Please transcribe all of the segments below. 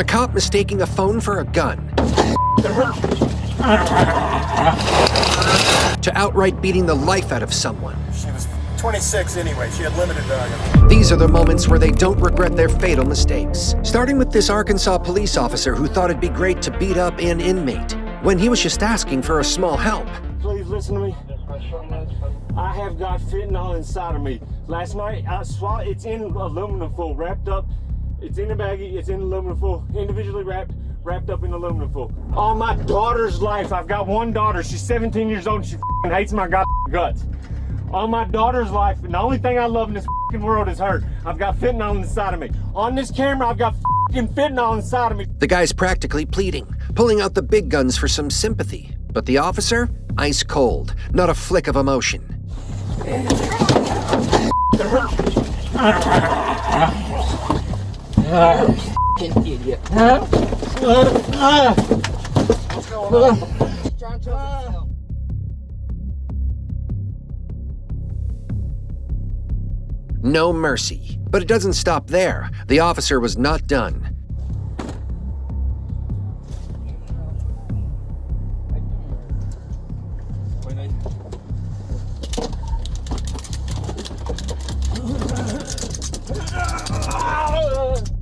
A cop mistaking a phone for a gun. To outright beating the life out of someone. She was 26 anyway. She had limited These are the moments where they don't regret their fatal mistakes. Starting with this Arkansas police officer who thought it'd be great to beat up an inmate when he was just asking for a small help. Please listen to me. I have got fentanyl inside of me. Last night I swallowed. It's in aluminum foil, wrapped up. It's in a baggie. It's in aluminum foil, individually wrapped up in aluminum foil. On my daughter's life, I've got one daughter. She's 17 years old and she hates my guts. On my daughter's life, and the only thing I love in this world is her. I've got fentanyl inside of me. On this camera, I've got fentanyl inside of me. The guy's practically pleading, pulling out the big guns for some sympathy. But the officer, ice cold, not a flick of emotion. Fucking idiot. What's going on? Trying to himself. No mercy. But it doesn't stop there. The officer was not done.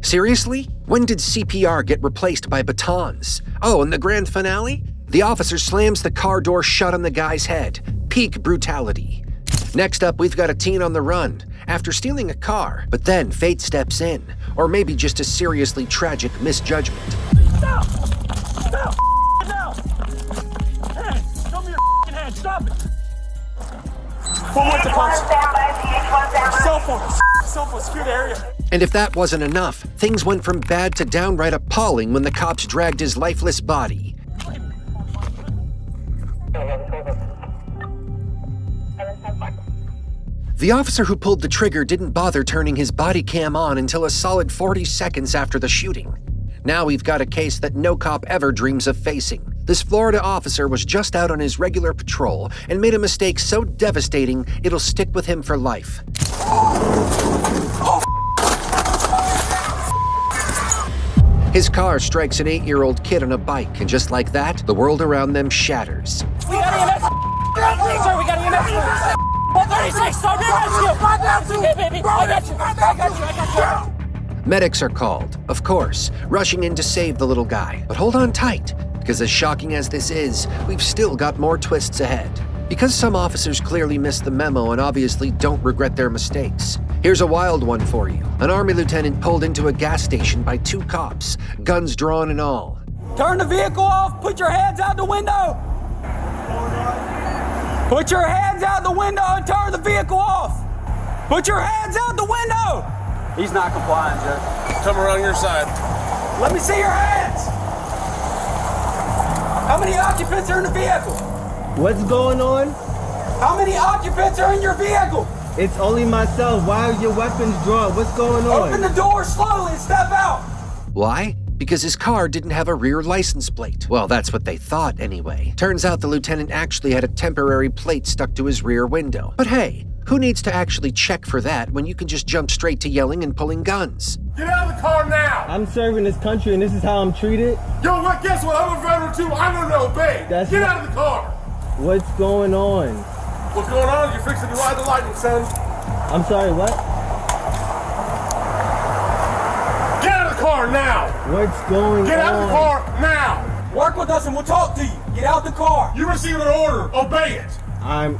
Seriously? When did CPR get replaced by batons? Oh, and the grand finale? The officer slams the car door shut on the guy's head. Peak brutality. Next up, we've got a teen on the run after stealing a car, but then fate steps in, or maybe just a seriously tragic misjudgment. Stop! Stop! Now! Hey, show me your hand. Stop it! Who wants to punch? Cell phone, secure the area. And if that wasn't enough, things went from bad to downright appalling when the cops dragged his lifeless body. The officer who pulled the trigger didn't bother turning his body cam on until a solid 40 seconds after the shooting. Now we've got a case that no cop ever dreams of facing. This Florida officer was just out on his regular patrol and made a mistake so devastating it'll stick with him for life. His car strikes an 8-year-old kid on a bike, and just like that, the world around them shatters. We got EMS! Sir, we got EMS! 136, stop your rescue! Okay, baby, I got you. Medics are called, of course, rushing in to save the little guy. But hold on tight, because as shocking as this is, we've still got more twists ahead. Because some officers clearly missed the memo and obviously don't regret their mistakes. Here's a wild one for you. An Army lieutenant pulled into a gas station by 2 cops, guns drawn and all. Turn the vehicle off, put your hands out the window! Put your hands out the window and turn the vehicle off! Put your hands out the window! He's not complying, Judge. Come around your side. Let me see your hands! How many occupants are in the vehicle? What's going on? How many occupants are in your vehicle? It's only myself. Why are your weapons drawn? What's going on? Open the door slowly and step out! Why? Because his car didn't have a rear license plate. Well, that's what they thought anyway. Turns out the lieutenant actually had a temporary plate stuck to his rear window. But hey, who needs to actually check for that when you can just jump straight to yelling and pulling guns? Get out of the car now! I'm serving this country and this is how I'm treated? Yo, what? Guess what? I'm a veteran too. I don't obey. Get out of the car! What's going on? What's going on? You're fixing to ride the lightning, son. I'm sorry, what? Get out of the car now! What's going on? Get out of the car now! Work with us and we'll talk to you. Get out the car. You received an order. Obey it. I'm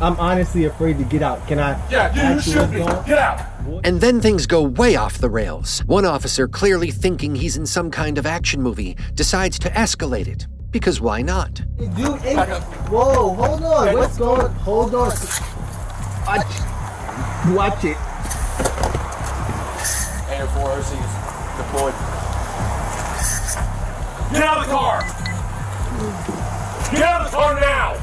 honestly afraid to get out. Can I? Yeah, you should be. Get out. And then things go way off the rails. One officer, clearly thinking he's in some kind of action movie, decides to escalate it. Because why not? Dude, whoa, hold on. Hey, what's going on? Hold on. Watch it. Air 4 OCs deployed. Get out of the car! Get out of the car now!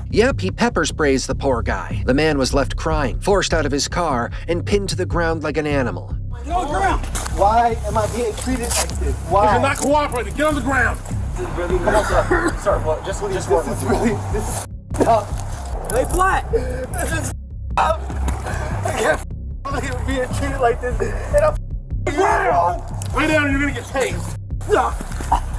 Yep, he pepper sprays the poor guy. The man was left crying, forced out of his car, and pinned to the ground like an animal. Get on the ground. Why am I being treated like this? Why? You're not cooperating. Get on the ground. This is really, come on, sir. Sir, what? Just this is really, this is tough. Lay flat. This is tough. I can't believe being treated like this, and I'm down or you're gonna get tased.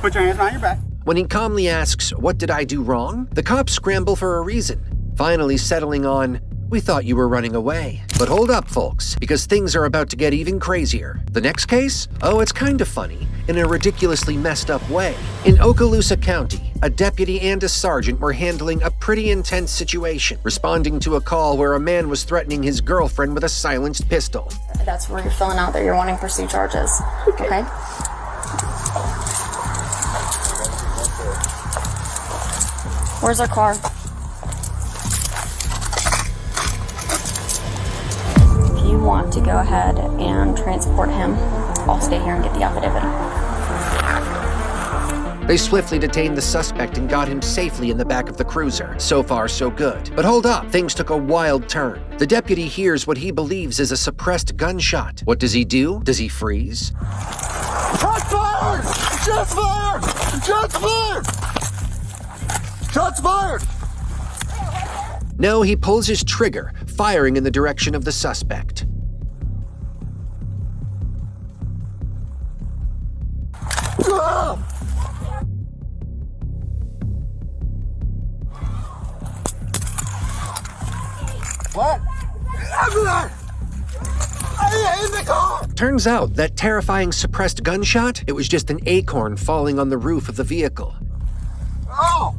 Put your hands behind your back. When he calmly asks, "What did I do wrong?" the cops scramble for a reason, finally settling on, "We thought you were running away." But hold up, folks, because things are about to get even crazier. The next case? Oh, it's kind of funny, in a ridiculously messed up way. In Okaloosa County, a deputy and a sergeant were handling a pretty intense situation, responding to a call where a man was threatening his girlfriend with a silenced pistol. That's where you're filling out that you're wanting to pursue charges. Okay. Where's our car? If you want to go ahead and transport him, I'll stay here and get the affidavit. They swiftly detained the suspect and got him safely in the back of the cruiser. So far, so good. But hold up, things took a wild turn. The deputy hears what he believes is a suppressed gunshot. What does he do? Does he freeze? Shots fired! Shots fired! Shots fired! Shots fired! No, he pulls his trigger, firing in the direction of the suspect. What? In the car! Turns out that terrifying suppressed gunshot, it was just an acorn falling on the roof of the vehicle. Oh!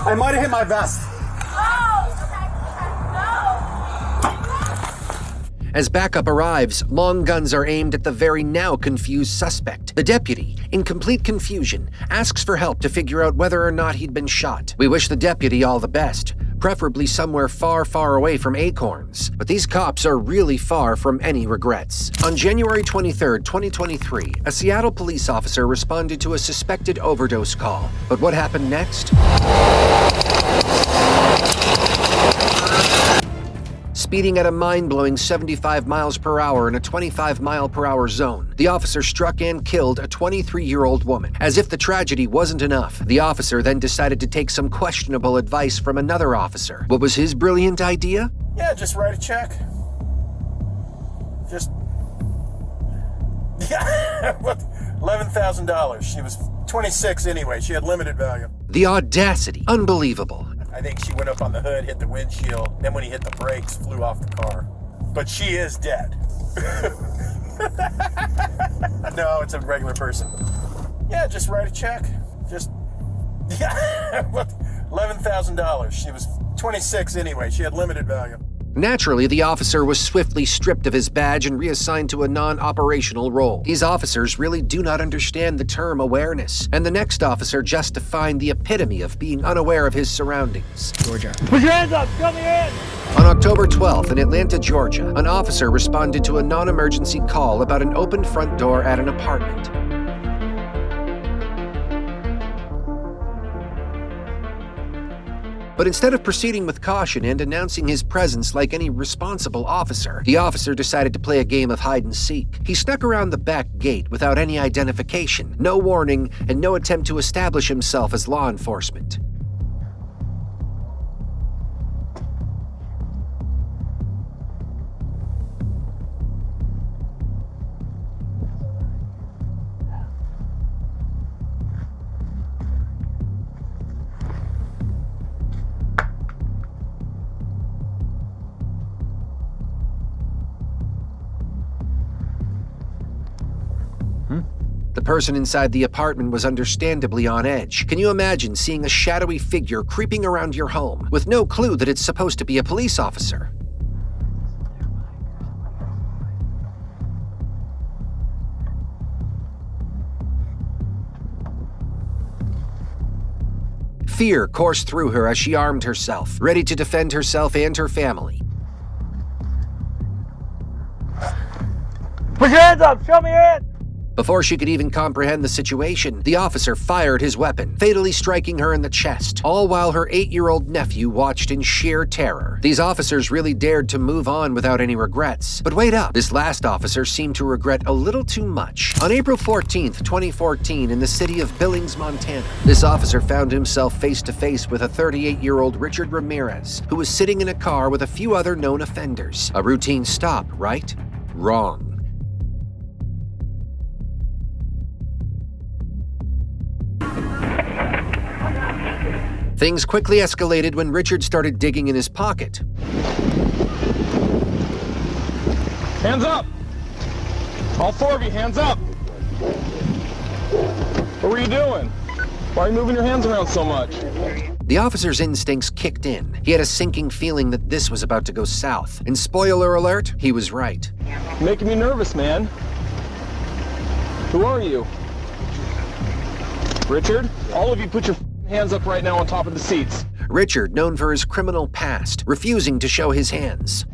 I might have hit my vest. As backup arrives, long guns are aimed at the very now confused suspect. The deputy, in complete confusion, asks for help to figure out whether or not he'd been shot. We wish the deputy all the best, preferably somewhere far, far away from acorns. But these cops are really far from any regrets. On January 23rd, 2023, a Seattle police officer responded to a suspected overdose call. But what happened next? Speeding at a mind-blowing 75 miles per hour in a 25 mile per hour zone, the officer struck and killed a 23-year-old woman. As if the tragedy wasn't enough, the officer then decided to take some questionable advice from another officer. What was his brilliant idea? Yeah, just write a check. Just... Yeah, $11,000. She was 26 anyway. She had limited value. The audacity. Unbelievable. I think she went up on the hood, hit the windshield, then when he hit the brakes, flew off the car. But she is dead. No, it's a regular person. Yeah, just write a check. Just... Yeah, $11,000. She was 26 anyway. She had limited value. Naturally, the officer was swiftly stripped of his badge and reassigned to a non-operational role. These officers really do not understand the term awareness, and the next officer just defined the epitome of being unaware of his surroundings. Georgia. Put your hands up! Come in! On October 12th in Atlanta, Georgia, an officer responded to a non-emergency call about an open front door at an apartment. But instead of proceeding with caution and announcing his presence like any responsible officer, the officer decided to play a game of hide and seek. He snuck around the back gate without any identification, no warning, and no attempt to establish himself as law enforcement. The person inside the apartment was understandably on edge. Can you imagine seeing a shadowy figure creeping around your home with no clue that it's supposed to be a police officer? Fear coursed through her as she armed herself, ready to defend herself and her family. Put your hands up! Show me your hands! Before she could even comprehend the situation, the officer fired his weapon, fatally striking her in the chest, all while her 8-year-old nephew watched in sheer terror. These officers really dared to move on without any regrets. But wait up, this last officer seemed to regret a little too much. On April 14th, 2014, in the city of Billings, Montana, this officer found himself face-to-face with a 38-year-old Richard Ramirez, who was sitting in a car with a few other known offenders. A routine stop, right? Wrong. Things quickly escalated when Richard started digging in his pocket. Hands up! All 4 of you, hands up! What were you doing? Why are you moving your hands around so much? The officer's instincts kicked in. He had a sinking feeling that this was about to go south. And spoiler alert, he was right. Making me nervous, man. Who are you? Richard? All of you put your hands up right now on top of the seats. Richard, known for his criminal past, refusing to show his hands.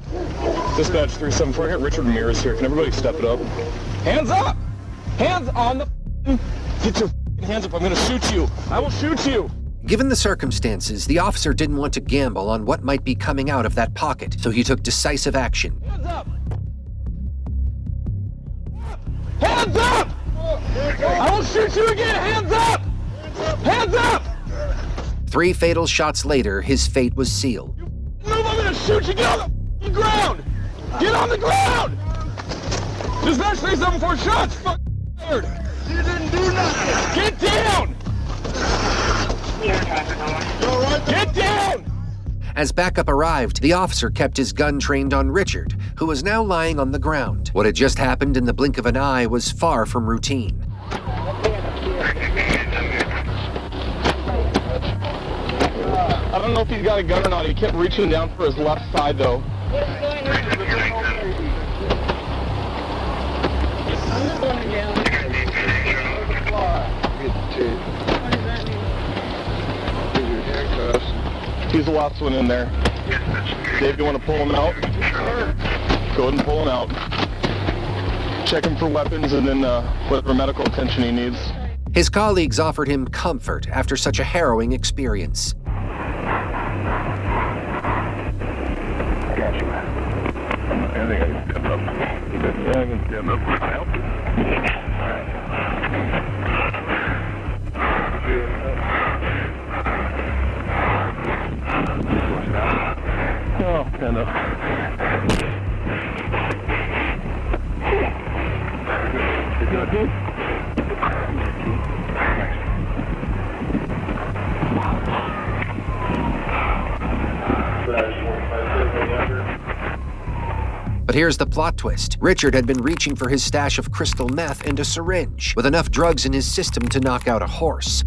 Dispatch 374, I got Richard Ramirez here. Can everybody step it up? Hands up! Hands on the Get your hands up, I'm gonna shoot you. I will shoot you! Given the circumstances, the officer didn't want to gamble on what might be coming out of that pocket, so he took decisive action. Hands up! Hands up! I will shoot you again! Hands up! Hands up! 3 fatal shots later, his fate was sealed. Move, I'm gonna shoot you! Get on the ground! Get on the ground! Dispatch 374 shots! Fired! You didn't do nothing! Get down! Get down! As backup arrived, the officer kept his gun trained on Richard, who was now lying on the ground. What had just happened in the blink of an eye was far from routine. I don't know if he's got a gun or not. He kept reaching down for his left side, though. He's the last one in there. Dave, you want to pull him out? Go ahead and pull him out. Check him for weapons and then whatever medical attention he needs. His colleagues offered him comfort after such a harrowing experience. I got you, man. I think I can stand up. Yeah, I can stand up. Can I help you? All right. Oh, stand up. You good? But here's the plot twist. Richard had been reaching for his stash of crystal meth and a syringe, with enough drugs in his system to knock out a horse.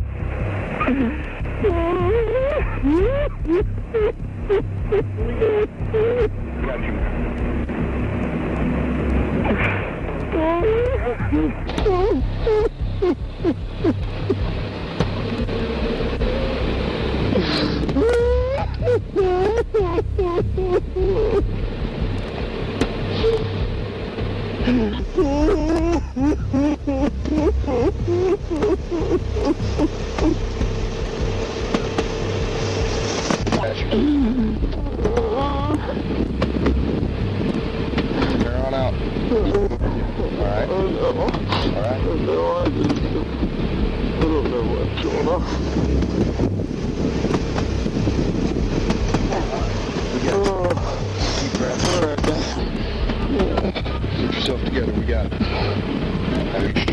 Turn on out. All right. All right. I don't know what's going on. We got deep breath. All right, get yourself together. We got it.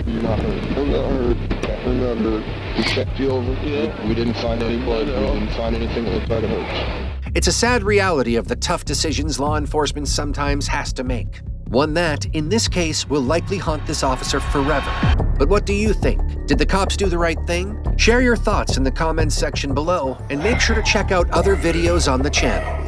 You're not hurt. I'm not hurt. I'm not hurt. We checked you over. Yeah. We didn't find any blood. We didn't find anything that looked like it hurt. It's a sad reality of the tough decisions law enforcement sometimes has to make. One that, in this case, will likely haunt this officer forever. But what do you think? Did the cops do the right thing? Share your thoughts in the comments section below, and make sure to check out other videos on the channel.